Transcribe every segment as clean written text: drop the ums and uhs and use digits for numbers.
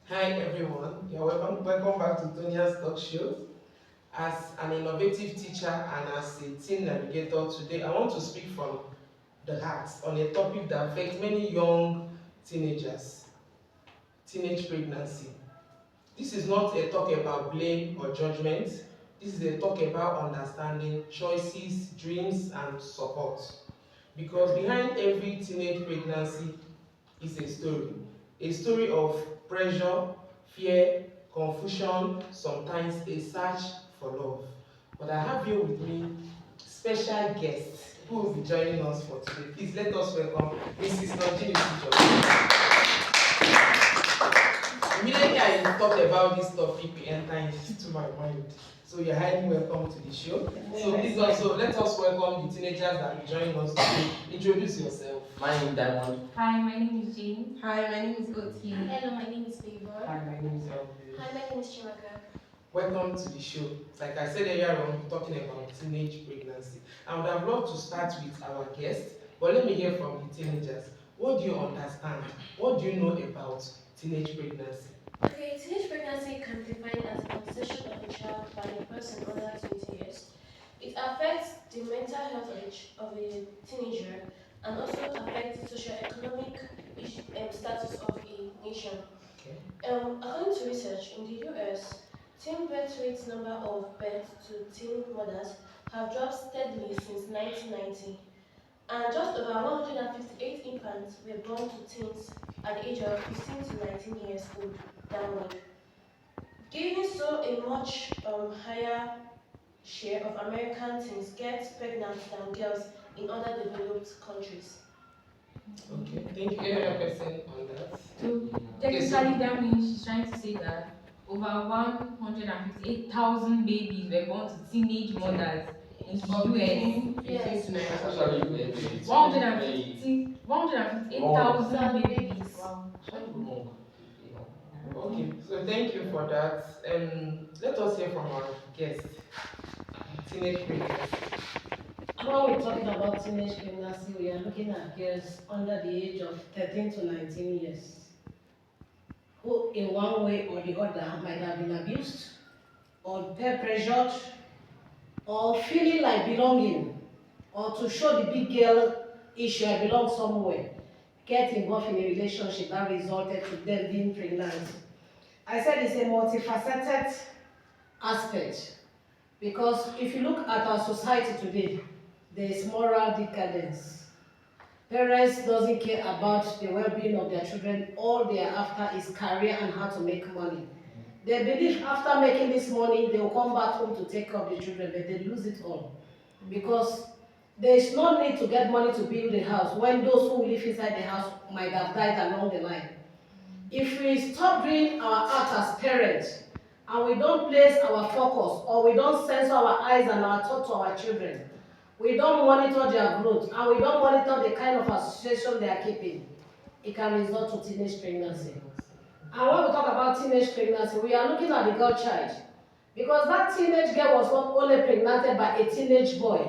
Hi everyone, you're welcome back to Tonia'sTalk show. As an innovative teacher and as a teen navigator today, I want to speak from the heart on a topic that affects many young teenagers, teenage pregnancy. This is not a talk about blame or judgment. This is a talk about understanding choices, dreams, and support. Because behind every teenage pregnancy is a story of pressure, fear, confusion, sometimes a search for love. But I have here with me special guests who will be joining us for today. Please let us welcome Mrs. Nojini. Immediately I talked about this topic, we enter into my mind. So you're highly welcome to the show. So please also let us welcome the teenagers that will join us today. Introduce yourself. My name is Diamond. Hi, my name is Jane. Hi, my name is Oti. Hello, my name is Favor. Hi, my name is Elvis. Hi, my name is Chimaka. Welcome to the show. Like I said earlier on, we're talking about teenage pregnancy. I would have loved to start with our guests, but let me hear from the teenagers. What do you understand? What do you know about teenage pregnancy? Okay, teenage pregnancy can be defined as the conception of a child by a person under 20 years. It affects the mental health of a teenager and also affects the socio-economic status of a nation. Okay. According to research in the US, teen birth rate number of births to teen mothers have dropped steadily since 1990, and just over 158 infants were born to teens at the age of 15 to 19 years old downward, giving so a much higher share of American teens get pregnant than girls in other developed countries. Okay, thank you. Any other person on that? So technically that means she's trying to say that over 158,000 babies were born to teenage mothers in the US. Yes. Actually, 158,000 babies. Wow. Okay, so thank you for that. Let us hear from our guest, teenage pregnancy. When we're talking about teenage pregnancy, we are looking at girls under the age of 13 to 19 years who, in one way or the other, might have been abused or peer pressured or feeling like belonging or to show the big girl issue, I belong somewhere, get involved in a relationship that resulted to them being pregnant. I said it's a multifaceted aspect because if you look at our society today, there is moral decadence. Parents doesn't care about the well-being of their children. All they are after is career and how to make money. They believe after making this money, they will come back home to take care of the children, but they lose it all. Because there is no need to get money to build a house when those who live inside the house might have died along the line. If we stop doing our art as parents, and we don't place our focus, or we don't censor our eyes and our thoughts to our children, we don't monitor their growth, and we don't monitor the kind of association they are keeping, it can result to teenage pregnancy. And when we talk about teenage pregnancy, we are looking at the girl child. Because that teenage girl was not only pregnant by a teenage boy.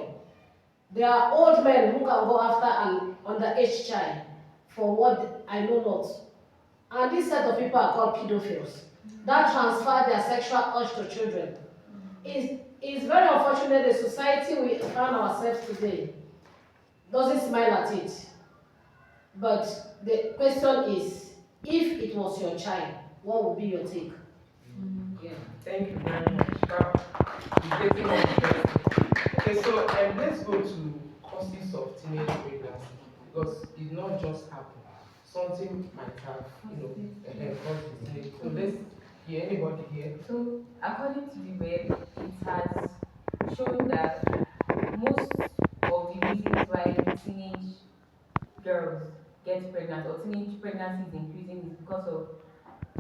There are old men who can go after an underage child for what I know not. And this set of people are called pedophiles that transfer their sexual urge to children. It's very unfortunate the society we find ourselves today doesn't smile at it. But the question is, if it was your child, what would be your take? Yeah. Thank you very much. Okay, so let's go to causes of teenage pregnancy because it not just happen. Something might have, caused the teenage. So let's hear anybody here. So according to the web, it has shown that most of the reasons why teenage girls get pregnant or teenage pregnancy is increasing is because of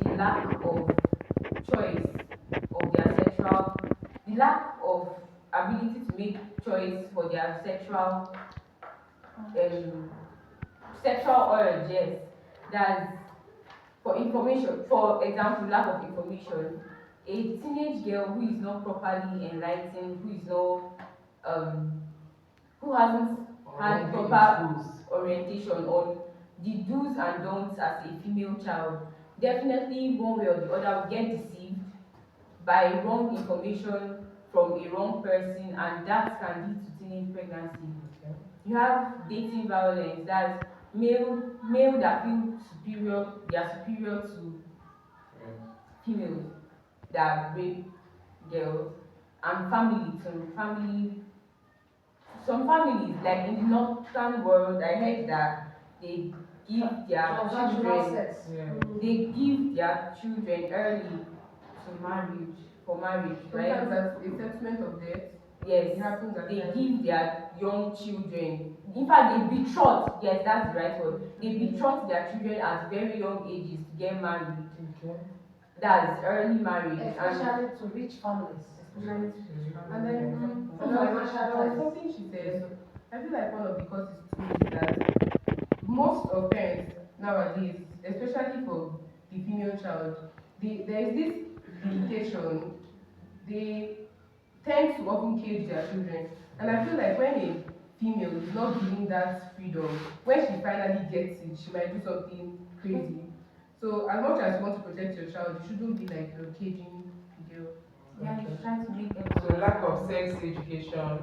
the lack of choice of their sexual, the lack of ability to make choice for their sexual urge, yes. That's for information, for example, lack of information. A teenage girl who is not properly enlightened, who is not who hasn't had proper orientation on the do's and don'ts as a female child definitely one way or the other will get deceived by wrong information from a wrong person, and that can lead to teenage pregnancy. Okay. You have dating violence, that's male that feel superior, they are superior to females that rape girls, and family too. Family, some families like in the northern world, I heard that they give their Transactional children sex. Yeah. they give their children early to marriage, for marriage, right? Sometimes that's a settlement of debt. Yes, It happens at they times. give their young children. In fact, they betroth. Yes, that's the right word. They betroth their children at very young ages to get married. Okay. That's early marriage. Especially to rich families. Especially and then For there financial was ties. something she said. I feel like one of the causes too is that most of parents nowadays, especially for the female child, there is this limitation. They tend to often cage their children. And I feel like when a female is not given that freedom, when she finally gets it, she might do something crazy. So as much as you want to protect your child, you shouldn't be like you're caging the girl. Yeah, Okay. he's trying to make So lack of sex education,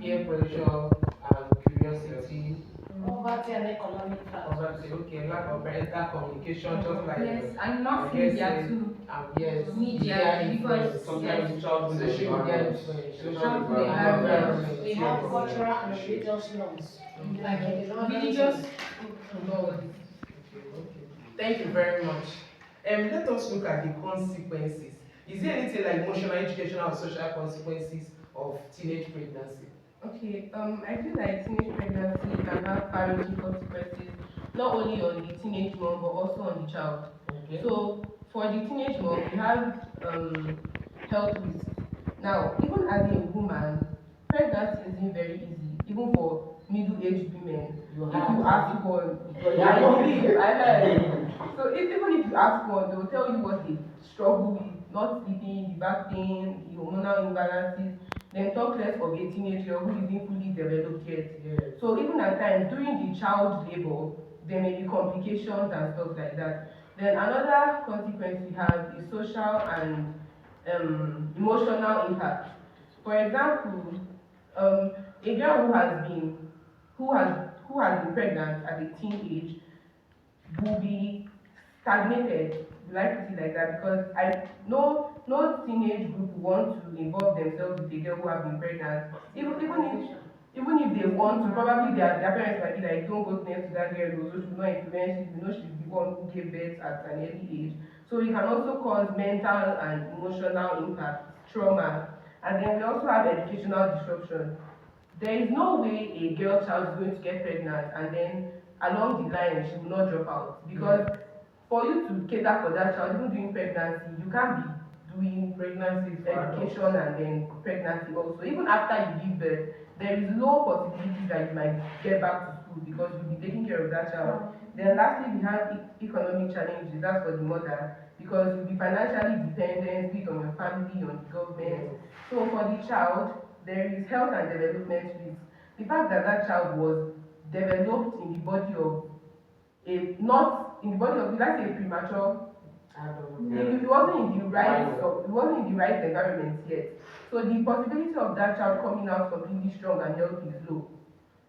peer pressure, and curiosity. Poverty and economic factors. Poverty, okay, lack of parental communication, just like Yes, and mass I guess, media too. yes, Media, influence, because Sometimes the child is social media environment. influence, Social social environment. We have cultural and religious norms. Like in the northern Religious Lord. Okay. Thank you very much. Let us look at the consequences. Is there anything like emotional, educational, or social consequences of teenage pregnancy? Okay, I feel like teenage pregnancy can have far-reaching consequences, not only on the teenage mom but also on the child. Okay. So for the teenage mom, we have health risks. Now, even as a woman, pregnancy isn't very easy, even for middle-aged women. You If have you ask one, Yeah. I believe, I heard. So even if you ask one, they will tell you what they struggle with, not sleeping, the back pain, the hormonal imbalances. Then talk less of a teenager who isn't fully developed yet. Yes. So even at times during the child labor, there may be complications and stuff like that. Then another consequence we have is social and emotional impact. For example, a girl who has been pregnant at a teen age will be stagnated, we like to see like that, because I no teenage group want to involve themselves with a girl who has been pregnant. Even if they want to, probably their parents might be like, don't go next to that girl, so she will not influence you, she's the one who gave birth at an early age. So it can also cause mental and emotional impact, trauma, and then we also have educational disruption. There is no way a girl child is going to get pregnant and then along the line she will not drop out, because for you to cater for that child even during pregnancy, you can't be doing pregnancy education and then pregnancy also. Even after you give birth, there is low possibility that you might get back to school because you'll be taking care of that child. Then lastly, we have economic challenges, that's for the mother, because you'll be financially dependent with on your family, on the government. So for the child, there is health and development risk. The fact that that child was developed in the body of not in the body of, let's say, a premature, it wasn't in the right, so it wasn't in the right environment yet. So the possibility of that child coming out completely strong and healthy is low.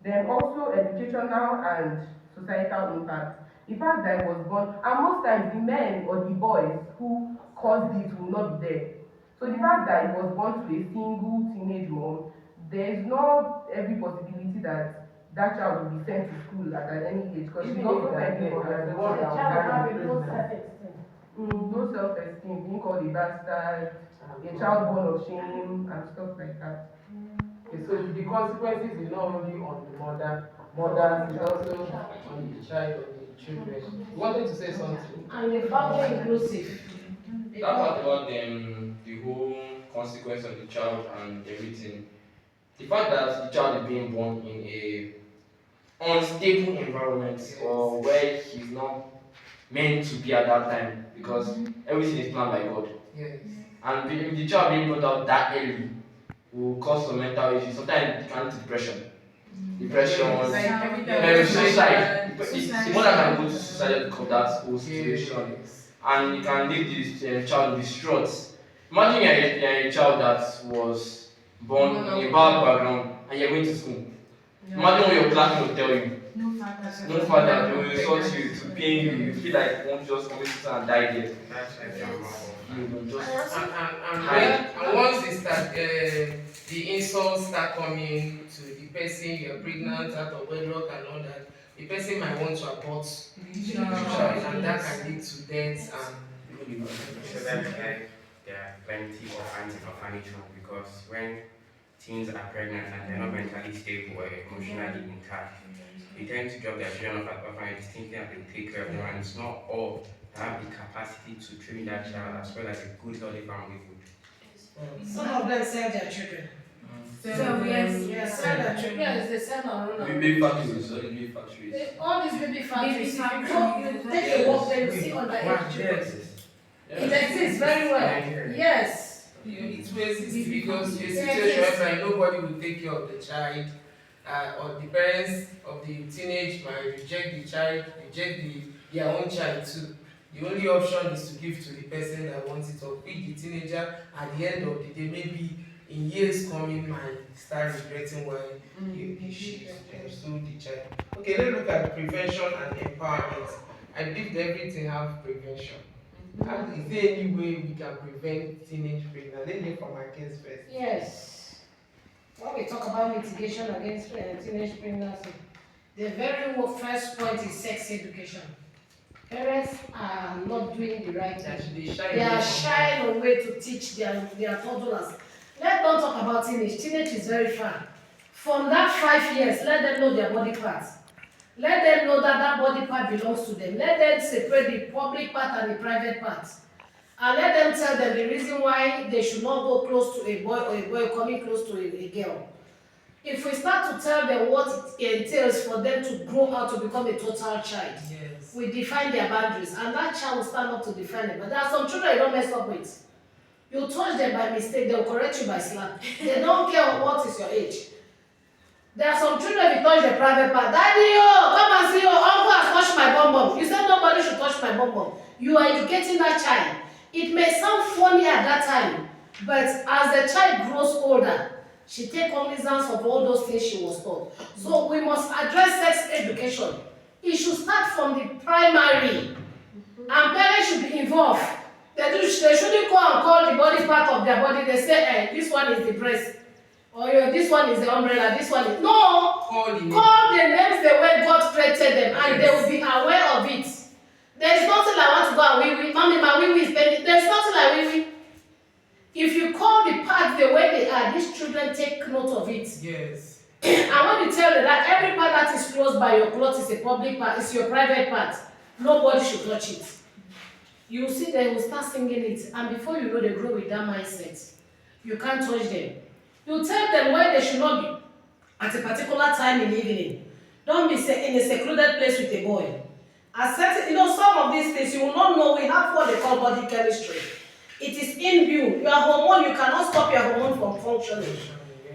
Then also educational and societal impact. The fact that it was born, and most times the men or the boys who caused it will not be there. So the fact that it was born to a single teenage mom, there is not every possibility that that child will be sent to school at any age, because she's also fighting for her. The child have a low self-esteem. No self-esteem, being called a bastard, a child born of shame, and stuff like that. Okay, so the consequences is not only on the mother, it's also on the child or the children. You wanted to say something? And the family inclusive. That part about the whole consequence of the child and everything. The fact that the child is being born in a unstable environment, or where he's not meant to be at that time, because everything is planned by God. Yes. And the child being brought out that early will cause some mental issues. Sometimes it can lead to depression, Like every time suicide. The mother can go to suicide because of that whole situation. and it can leave this child distraught. Imagine you're a child that was born in a bad background and you're going to school. Imagine what your classmate will tell you. No father, they will insult you to pain you. You feel like you want to just commit suicide and die there. That's like your mouth. You will just And once it start, the insults start coming to the person, you're pregnant, out of wedlock and all that, the person might want to abort the child, and that can lead to death and So that's like there are plenty of orphanage homes because when teens are pregnant and they're not mentally stable or emotionally intact, they tend to drop their children off at orphanages thinking that they take care of them, and it's not all that have the capacity to train that child as well as a good healthy family would. Some of them sell their children. So yes, Yes, sell their children. Yes, they sell on run. big factories, so big factories. All these baby factories, if you factories. go, you take a walk there, you see underage children. It exists very well. Yes. it will exist because a situation where nobody will take care of the child, or the parents of the teenage might reject the child, their own child too. The only option is to give to the person that wants it, or pick the teenager at the end of the day, maybe in years coming might start regretting why she sold the child. Okay, let's look at prevention and empowerment. I believe everything have prevention. And is there any way we can prevent teenage pregnancy? Let me from my case first. Yes. When we talk about mitigation against teenage pregnancy, the very first point is sex education. Parents are not doing the right thing. They are shying away to teach their toddlers. Let's not talk about teenage. Teenage is very far. From that 5 years, let them know their body parts. Let them know that that body part belongs to them. Let them separate the public part and the private part. And let them tell them the reason why they should not go close to a boy or a boy coming close to a girl. If we start to tell them what it entails for them to grow out to become a total child, Yes. we define their boundaries, and that child will stand up to define them. But there are some children you don't mess up with. You touch them by mistake, they'll correct you by slap. They don't care what is your age. There are some children, if you touch the private part, Daddy, oh, come and see, oh, uncle has touched my bum bum. You said nobody should touch my bum bum. You are educating that child. It may sound funny at that time, but as the child grows older, she takes cognizance of all those things she was taught. So we must address sex education. It should start from the primary, and parents should be involved. They shouldn't go and call the body part of their body. They say, hey, this one is the breast. Or this one is the umbrella, this one is... No! Call the names the way God created them, and they will be aware of it. There is nothing like I want to go and wee-wee. Mommy, my wee-wee is bending. There is nothing like wee-wee. If you call the parts the way they are, these children take note of it. Yes. And when you tell them that every part that is closed by your clothes is a public part, it's your private part, nobody should touch it. You see them will start singing it, and before you know, they grow with that mindset. You can't touch them. You tell them why they should not be at a particular time in the evening. Don't be in a secluded place with a boy. Some of these things you will not know. We have what they call body chemistry. It is inbuilt. Your hormone, you cannot stop your hormone from functioning.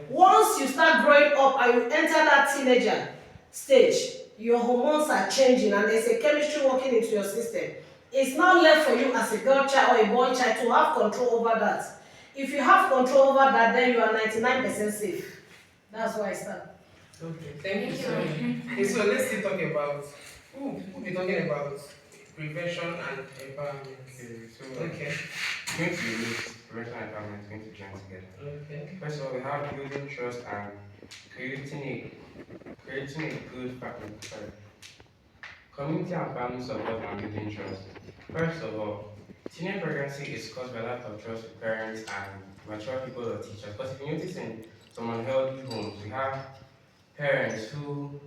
Once you start growing up and you enter that teenager stage, your hormones are changing and there's a chemistry working into your system. It's not left for you as a girl child or a boy child to have control over that. If you have control over that, then you are 99% safe. That's why I start. Okay, thank you so much. Okay, so let's still talk about, we'll be talking about prevention and empowerment. Okay. It's going to be mixed. Prevention and empowerment is going to join together. Okay. First of all, we have building trust and creating a good family. Community and family support and building trust. First of all, teenage pregnancy is caused by lack of trust with parents and mature people or teachers. Because if you notice in some unhealthy homes, we have parents who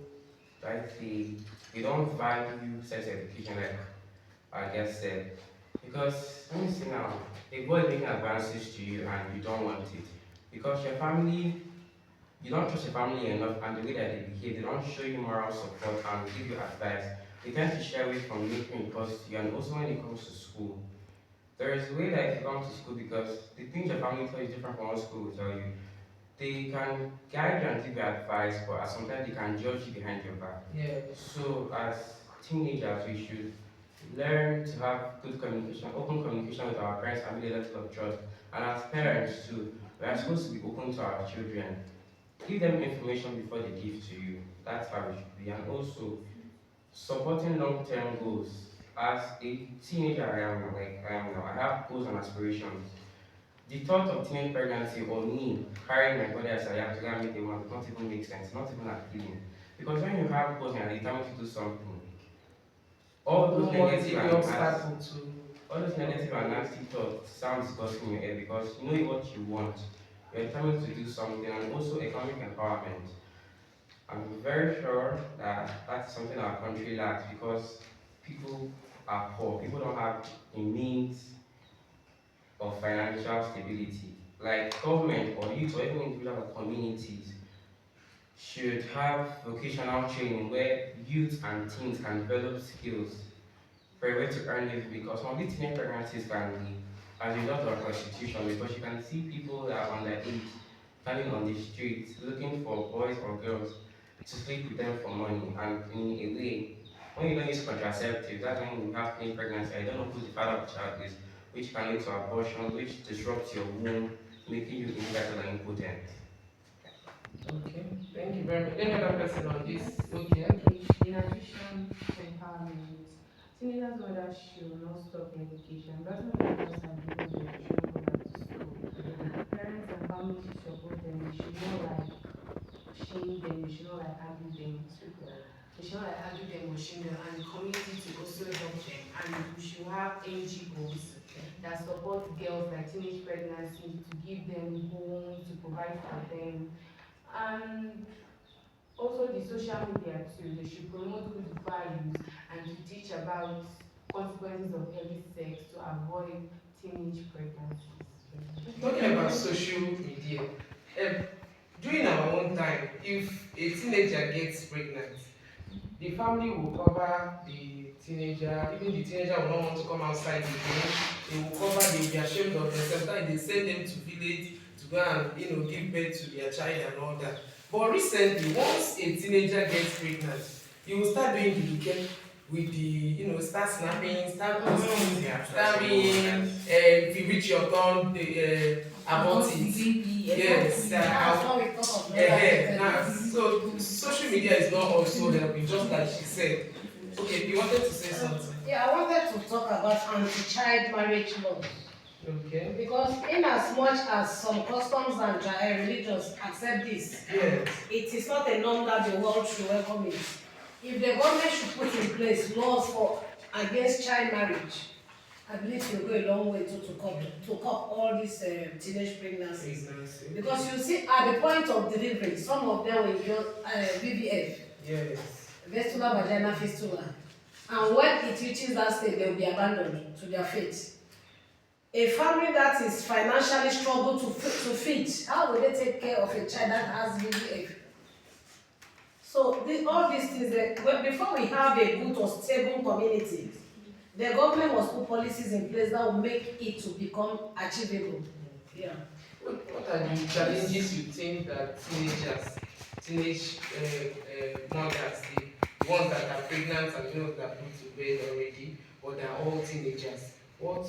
they don't value sex education like I guess said. Because let me see now, a boy making advances to you and you don't want it. Because your family, you don't trust your family enough, and the way that they behave, they don't show you moral support and give you advice. They tend to shy away from making impulse to you. And also when it comes to school, there is a way that if you come to school, because the things your family tells you is different from what school will tell you. They can guide you and give you advice, but sometimes they can judge you behind your back. Yeah. So as teenagers, we should learn to have good communication, open communication with our parents and build a level of trust. And as parents too, we are supposed to be open to our children. Give them information before they give to you. That's how it should be. And also supporting long-term goals. As a teenager I am now, I have goals and aspirations. The thought of teenage pregnancy or me carrying my body as I am to go and meet a woman does not even make sense, not even appealing. Because when you have goals and are determined to do something, all No those more negative TV and nasty, obstacle to. all those negative and nasty thoughts sound disgusting in your head because you know what you want. You're determined to do something, and also economic empowerment. I'm very sure that that's something our country lacks because people are poor. People don't have the means of financial stability. Like government or youth or even individual communities should have vocational training where youth and teens can develop skills for a way to earn living because some of these teenage pregnancies can be as a result of prostitution because you can see people that are underage standing on the streets looking for boys or girls to sleep with them for money and in a way when you don't use contraceptives, that's when you have teen pregnancy. I don't know who the father of the child is, which can lead to abortion, which disrupts your womb, making you infertile and impotent. Okay, thank you very much. Any other person on this? Okay. Okay, in addition to empowerment, teenagers mothers should not stop education. But not mothers are given they shouldn't go back to school. Parents and families should support them. They should not like shame them. They should not like argue them. They should not like argue them or shame them. And the community to also help them. And we should have NGOs that support girls like teenage pregnancy to give them homes, to provide for them. And also the social media too, they should promote good values and to teach about consequences of early sex to avoid teenage pregnancies. Talking about social media, um, during our own time, if a teenager gets pregnant, the family will cover the teenager, even the teenager will not want to come outside again. They will cover, they will be ashamed of themselves. Sometimes they send them to village to go and give birth to their child and all that. But recently, once a teenager gets pregnant, you will start doing the weekend with the start snapping, start posting, start being if you reach your turn, the abort The it. baby, Yes, That's how why we talk of now, so social media is not also helping, just like she said. Okay, you wanted to say something. Yeah, I wanted to talk about anti-child marriage laws. Okay. Because in as much as some customs and religions accept this, Yes. it is not a norm that the world should welcome it. If the government should put in place laws for against child marriage, I believe it will go a long way to curb all these teenage pregnancies. Because you see, at the point of delivery, some of them will get VVF, Yes. vestibular vagina fistula, and when it reaches that stage, they will be abandoned to their fate. A family that is financially struggle to feed, how will they take care of a child that has VVF? So all these things, before we have a good or stable community, the government must put policies in place that will make it to become achievable. Yeah. What are the challenges you think that teenage mothers, the ones that are pregnant and those that put to bed already, but they are all teenagers? What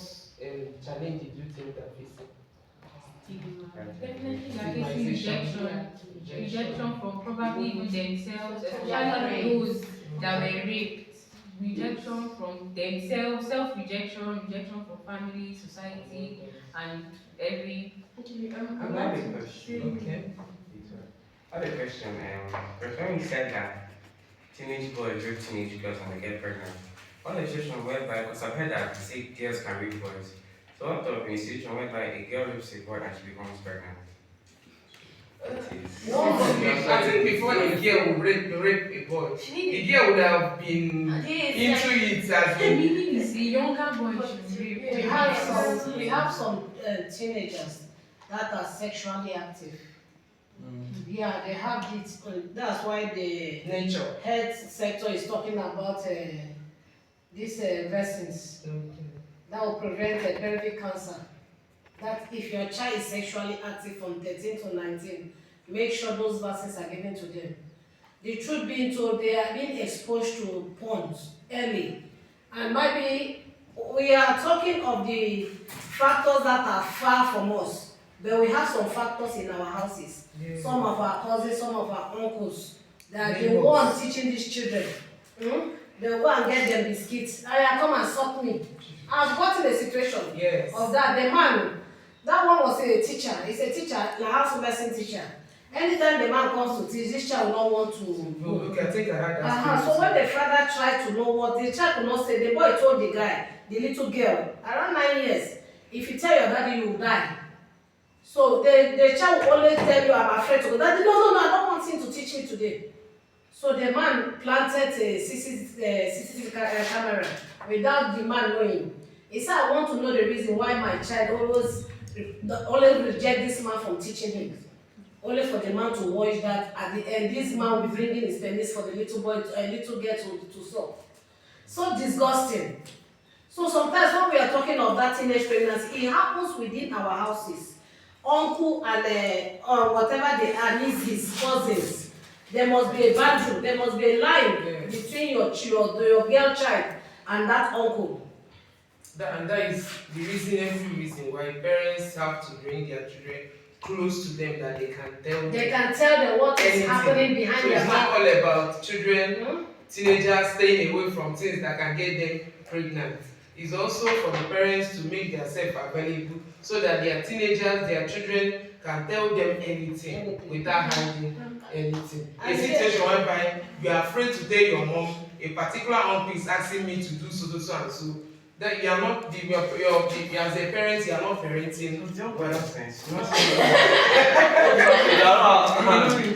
challenge did you think they're facing? Definitely they're facing rejection from probably even themselves, especially those that were raped. Rejection from themselves, self-rejection, rejection from family, society, and every. I have a question. Okay. I have a question. First, when you said that teenage boys rape teenage girls and they get pregnant, what is the situation whereby, because I've heard that say girls can rape boys. So what of a situation whereby a girl rapes a boy and she becomes pregnant? I think before a girl would rape a boy, the girl would have been into it as The meaning is a younger boy should rape. We have some teenagers that are sexually active. Yeah, they have it. That's why the nature. health sector is talking about these vaccines that will prevent pelvic cancer. That if your child is sexually active from 13 to 19, make sure those vaccines are given to them. The truth being told, they are being exposed to porns early, And maybe we are talking of the factors that are far from us, but we have some factors in our houses. Yeah. Some of our cousins, some of our uncles, they are the Neighbors. ones teaching these children. They'll go and get them biscuits. I come and suck me. I've gotten a situation Yes. of that. The man, that one was a teacher. He's a teacher, a house medicine teacher. Anytime the man comes to teach, this child will not want to Oh, go. okay, I think I had that. So when the father tried to know what, the child could not say, the boy told the guy, the little girl, around 9 years, if you tell your daddy, you will die. So the child will always tell you, I'm afraid to go. Daddy, no, I don't want him to teach me today. So the man planted a CCTV camera without the man knowing. He said, I want to know the reason why my child always reject this man from teaching him. Only for the man to watch that at the end, this man will be bringing his penis for the little boy, little girl to suck. So disgusting. So sometimes when we are talking of that teenage pregnancy, it happens within our houses. Uncle and whatever they are, nieces, cousins. There must be a boundary, there must be a line between your girl child and that uncle. And that is the reason, every reason why parents have to bring their children close to them, that they can tell them what is happening behind so their it's back. not all about children, teenagers staying away from things that can get them pregnant. It's also for the parents to make themselves available so that their teenagers, their children can tell them anything without hiding anything. A situation whereby you are afraid to tell your mom a particular uncle is asking me to do so and so. That you are not as a parent, you are not parenting. Well, sense. You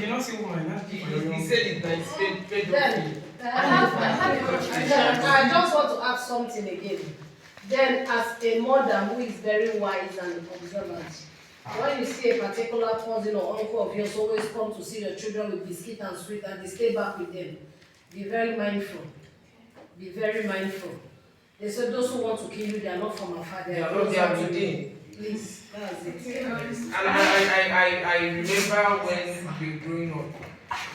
not see woman. He said it nice. Then I just want to add something again. Then, as a mother who is very wise and observant, when you see a particular cousin or uncle of yours always come to see your children with biscuit and sweet and they stay back with them, be very mindful. Be very mindful. They said those who want to kill you, they are not from afar. They are not there within. Please, that's it. And I remember when we were growing up,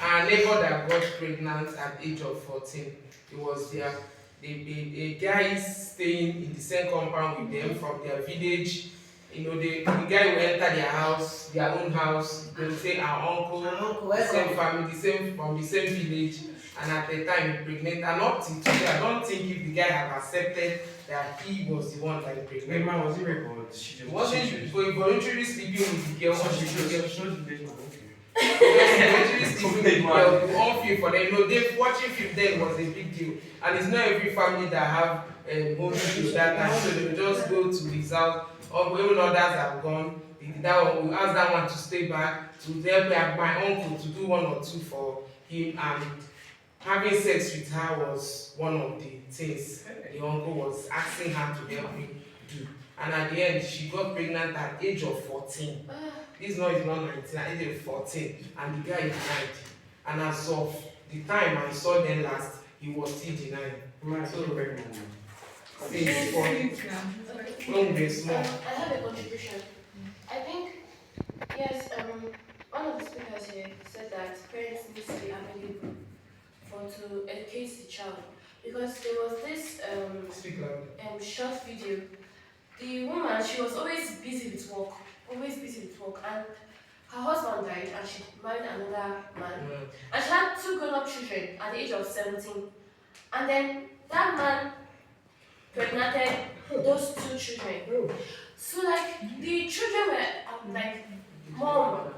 our neighbor that got pregnant at the age of 14, it was the guys staying in the same compound with them from their village. You know, the guy will enter their house, their own house. They will say our uncle, the same family, from the same village. And at the time he pregnant, and up till today, I don't think if the guy had accepted that he was the one that impregnated. Wait, man, was he raped or she just? Wasn't voluntarily sleeping with the girl? She showed the baby. Voluntarily sleeping with the girl, all film for them. You know, they watching film then was a big deal, and it's not every family that have home video that time, so they will just go to his house. Or even others have gone. That one will ask that one to stay back to help my uncle to do one or two for him, and having sex with her was one of the things the uncle was asking her to help him do. And at the end, she got pregnant at the age of 14. This is not 19, at the age of 14. And the guy denied. And as of the time I saw them last, he was still denying. So pregnant. Don't be small. I have a contribution. I think, yes, one of the speakers here said that parents need to be available to educate the child, because there was this short video. The woman, she was always busy with work, and her husband died and she married another man, and she had 2 grown-up children at the age of 17, and then that man pregnanted those 2 children. So like the children were like, Mom,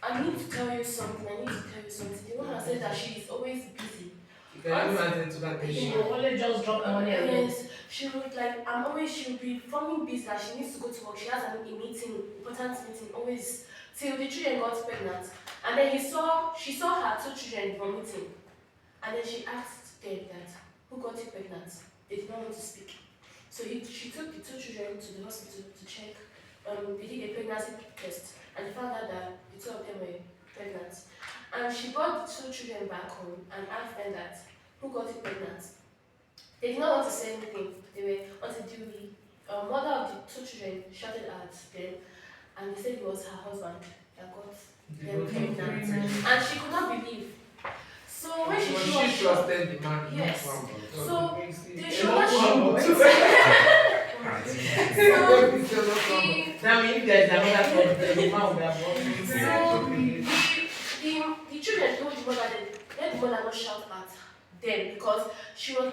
I need to tell you something. The woman said that she is always busy. She will only just drop money. Yes, she would like, she will be forming busy that she needs to go to work. She has a meeting, important meeting, always, till the children got pregnant. And then she saw her 2 children vomiting. And then she asked them that, who got you pregnant? They did not want to speak. So she took the 2 children to the hospital to check. They did a pregnancy test. And they found out that the 2 of them were pregnant. And she brought the 2 children back home and asked them that, who got you pregnant? They did not want to say anything. They were until the mother of the 2 children shouted at them, and they said it was her husband that got them pregnant. And she could not believe. So when she But grew she up, trusted the man. yes. Wow. So the Enough sugar humble. she That means there's another problem. The man would have walked into so it. the children told the mother that let the mother not shout at them because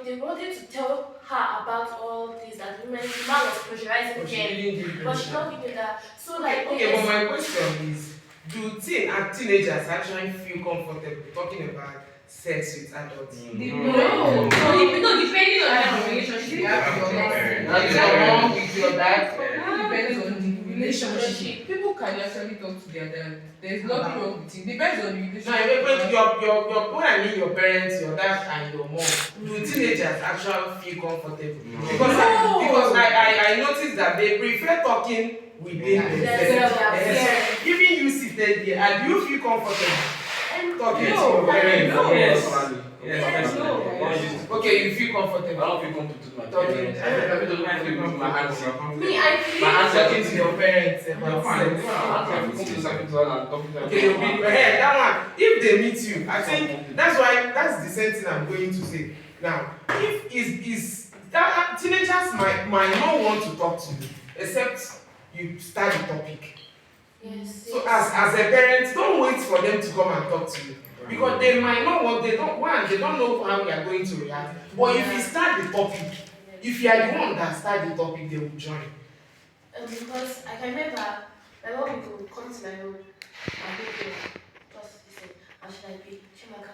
they wanted to tell her about all this that the man was pressurizing But she them, didn't give but she pressure. not giving that. So Okay, like okay, but my question is, do teenagers actually feel comfortable talking about sex with adults? No. No, depending on the kind of relationship you have with your That's parents. your mom with your dad. Depends on the relationship. People can actually talk to their dad. There's nothing wrong with it. Depends on the No, relationship. your when I mean your parents, your dad and your mom, do teenagers actually feel comfortable? No. Because I noticed that they prefer talking within themselves. Yes. Even you seated here, and do you feel comfortable talking to No. your parents? No. Yes. Yes. No. Okay, you feel I comfortable don't feel comfortable with my talking. parents. I feel comfortable with my auntie. Me, I feel My auntie Talking to your parents My about auntie, sex. I feel comfortable talking to her and talking to her. Okay, you'll be that one. If they meet you, I think that's the same thing I'm going to say. Now, if is that teenagers might not want to talk to you except you start the topic. yes. So as a parent, don't wait for them to come and talk to you. Because they might not want, they don't know how you are going to react. But if you start the topic, if you are the one that start the topic, they will join. Because I can remember my mom would come to my room and be there, just listen. And she's like, Chimaka,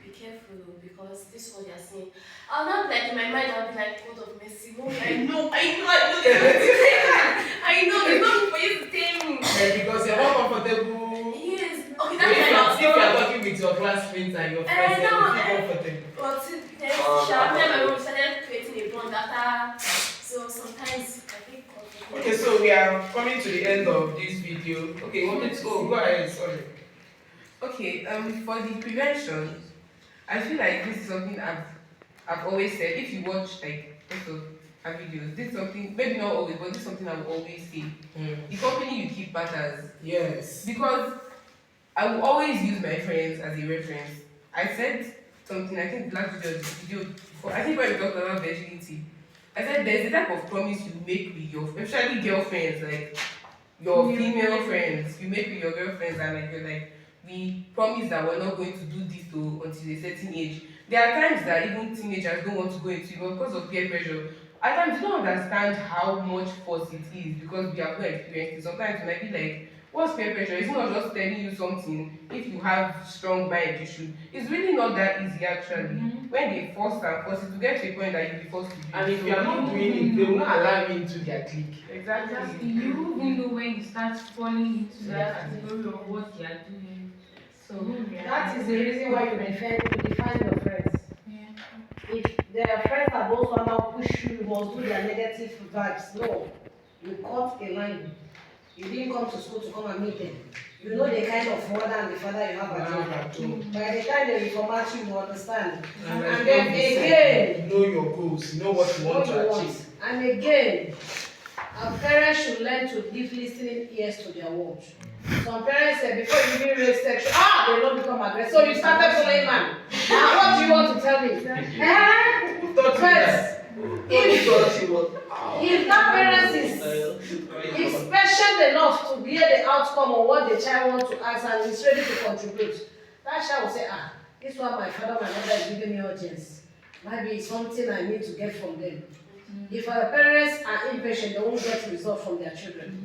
be careful because this is what you're saying. I'll not like in my mind, I'll be like, God of mercy, no, I know, there's nothing for you to tell me. Because you're not comfortable. Yes, okay, If that's you my are talking with your classmates and your friends, you feel comfortable. But she after my room started creating a bond after, so sometimes I feel comfortable. Okay, so we are coming to the end of this video. Okay, go ahead, sorry. Okay, for the prevention, I feel like this is something I've always said. If you watch like most of our videos, this is something maybe not always, but this is something I will always say. The company you keep matters. Yes. Because I will always use my friends as a reference. I said something, I think the last video before, I think when we talked about virginity, I said there's a type of promise you make with your, especially girlfriends, like your female friends, you make with your girlfriends, and like you're like, we promise that we're not going to do this until a certain age. There are times that even teenagers don't want to go into it because of peer pressure. At times you don't understand how much force it is because we have not experienced it. Sometimes you might be like, what's peer pressure? It's not just telling you something. If you have strong mind, you should. It's really not that easy actually. When they force it to get to a point that you'll be forced to do it. And if you are not doing it, they will not allow you into their clique. Exactly. You even know when you start falling into that category of what you are doing. So That is the reason why you define your friends. yeah. If their friends are those who now push you, you must do their negative vibes. No, you cut a line. You didn't come to school to come and meet them. You know the kind of mother and the father you have at home. By the time they reformat you, you understand. And then again, you know your goals, you know what you want to achieve. And again, our parents should learn to give listening ears to their words. Some parents say before you even raise section, they don't become aggressive. So you started following man. Now what do you want to tell me? Who taught you that? If that parent is patient enough to hear the outcome of what the child wants to ask and is ready to contribute, that child will say, this is what my father, my mother is giving me urgence. Maybe it's something I need to get from them. If our parents are impatient, they won't get results from their children.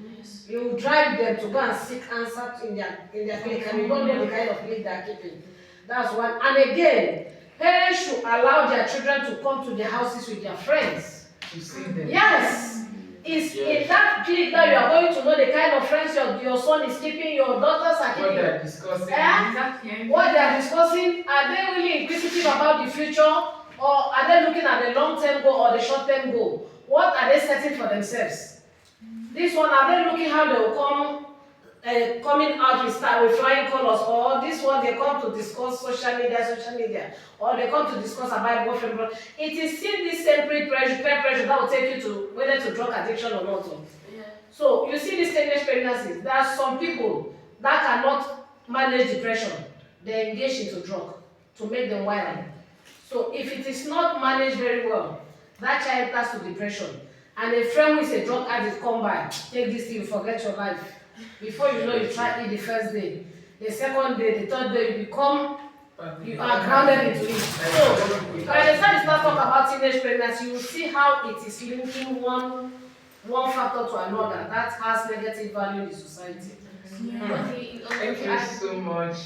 You will drive them to go and seek answers in their clique, and you don't know the kind of clique they are keeping. That's one. And again, parents should allow their children to come to their houses with their friends. To see them. Yes. It's in that clique that you are going to know the kind of friends your son is keeping, your daughters are What keeping. they are discussing. Exactly. What they are discussing, are they really inquisitive about the future, or are they looking at the long-term goal or the short-term goal? What are they setting for themselves? This one, are they looking how they will coming out with flying colors, or this one they come to discuss social media, or they come to discuss about boyfriend. It is still this same peer pressure that will take you to whether to drug addiction or not. Yeah. So you see these teenage pregnancies, there are some people that cannot manage depression. They engage into drug. to make them wild. So if it is not managed very well, that child enters to depression. And a friend who is a drug addict come by, take this thing, you forget your life. Before you know, you try it the first day, the second day, the third day, you are grounded into it. So by the time you start talking about teenage pregnancy, you will see how it is linking one factor to another that has negative value in the society. Okay, Thank you so much.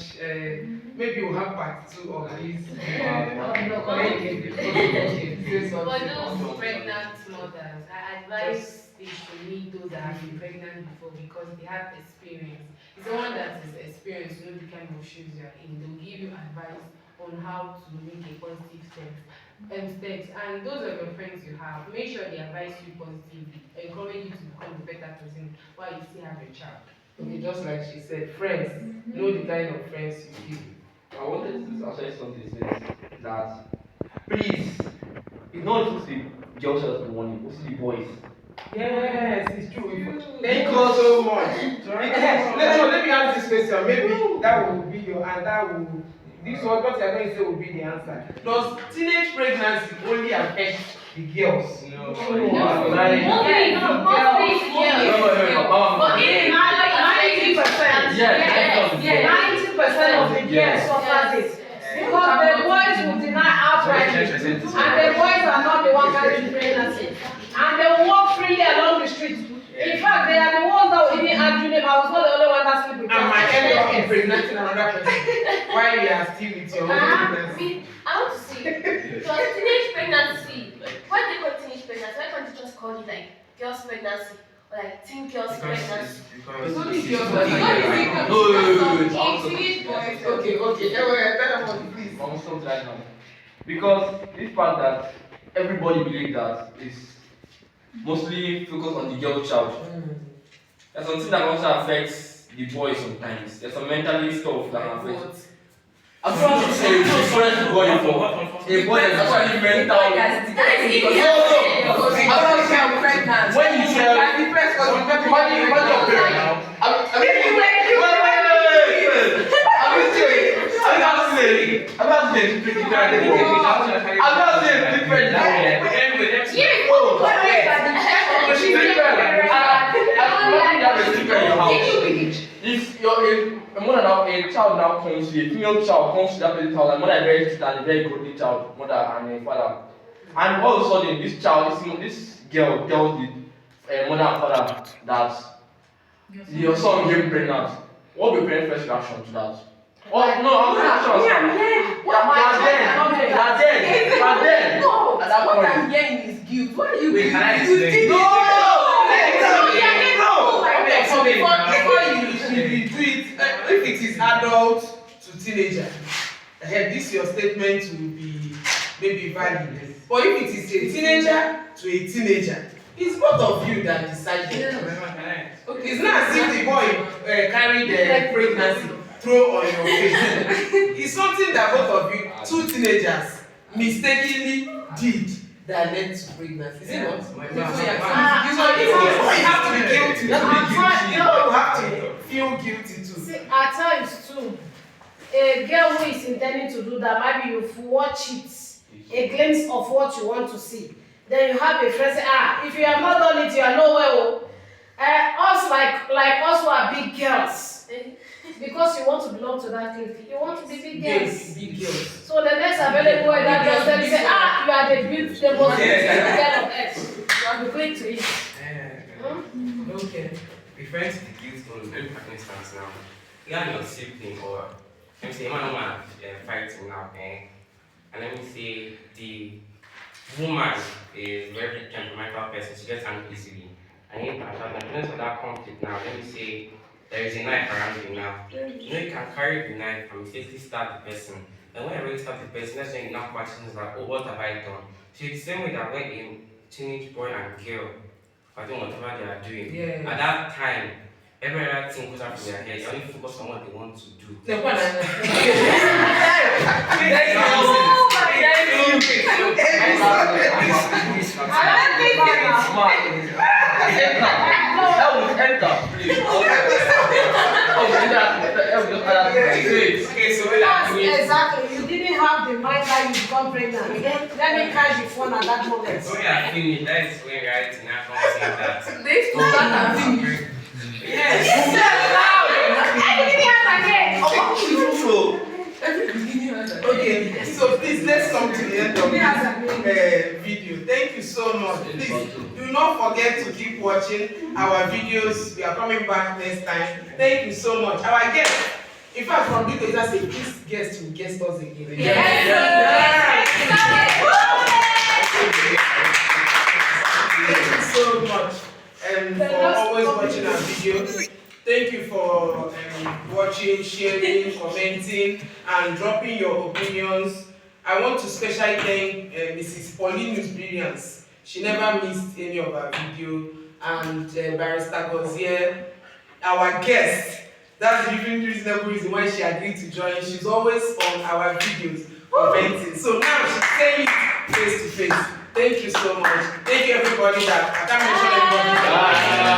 Maybe we'll have part 2 of this. Thank you. Okay, say For something. those pregnant mothers, I advise they should meet those that have been pregnant before because they have experience. It's someone that is experienced, you know the kind of shoes you are in. They'll give you advice on how to make a positive steps. And those are your friends you have. Make sure they advise you positively, encourage you to become a better person while you still have your child. Okay, just like she said, friends. Know the kind of friends you keep. I wanted to say something is that please, it's not just the girls that are the money, also the boys. Yes, it's true. Thank you so much. Let me ask this question. Maybe that will be your and that will this one what you're going to say will be the answer. Does teenage pregnancy only affect the girls? No. Of the girls suffers it. Because the boys will deny outrightly, and the boys are not the one carrying pregnancy. And they will walk freely along the street. In fact, they are the ones that will even argue them. I was not the only one that slept with them. And my end up impregnating another person while you are still with your own pregnancy. I want to see. Because teenage pregnancy, why they call teenage pregnancy? Why can't you just call it like girls pregnancy? Or like teen girls pregnancy? It's only girls No. Okay. Tell them please. I'm stop right now. Because this part that everybody believes that is mostly focused on the girl child. There's something that also affects the boy sometimes. There's some mentally stuff that affects. I'm trying to say different boy for a boy is actually mental. When you tell when your parent now, I'm not saying different. If a child now comes to a female child comes to that baby child, and mother is very strict and a very godly child, mother and a father, and all of a sudden this girl tells the mother and father that your son getting pregnant. What will be parents' first reaction to that? Oh no, I'm dead. No, At that what point. I'm hearing is guilt. What are you doing? Can I You explain? did Before you do it, if it is adult to teenager, this your statement will be maybe valid. But if it is a teenager to a teenager, it's both of you that decide. Okay, it's not as if the boy carried the pregnancy throw on your face. It's something that both of you, two teenagers, mistakenly did that led to pregnancy. Is it not? You have to be guilty. You have to feel guilty too. See, at times too, a girl who is intending to do that, maybe you watch it, a glimpse of what you want to see. Then you have a friend say, if you have not done it, you are nowhere. Us like us who are big girls, because you want to belong to that clique, you want to be big girls. Big girls. So the next available boy that girl then say, you are the most beautiful girl of X. You have to click to it. Okay. Referring to the guilt on very for instance now, you and your sibling or let me say man fighting now, and let me say the woman is very temperamental person, she gets angry easily. And in terms of that conflict now, let me say there is a knife around you now. You know you can carry the knife and mistakenly stab the person. And when I really stab the person, that's when you now question like, what have I done? So it's the same way that when a teenage boy and girl are doing whatever they are doing, at that time, every other thing goes out from their head. They only focus on what they want to do. Exactly. You didn't you have the mind that you become pregnant, let me catch the phone at that moment. When you are finished, that is when reality now comes in that. They still start and finish. Yes. Every beginning has an end. Okay, so please let's come to the end of Beginning has this an end. video. Thank you so much. Please do not forget to keep watching our videos. We are coming back next time. Thank you so much. Our guest, in fact, from this I say this guest will guest us again. Thank you so much for always watching our videos. Thank you for watching, sharing, commenting, and dropping your opinions. I want to specially thank Mrs. Pauline Nusbrilliance. She never missed any of our video. And Barrister Gozier, our guest. That's the reasonable reason why she agreed to join. She's always on our videos commenting. So now she's saying it face to face. Thank you so much. Thank you everybody that I can't mention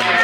everybody.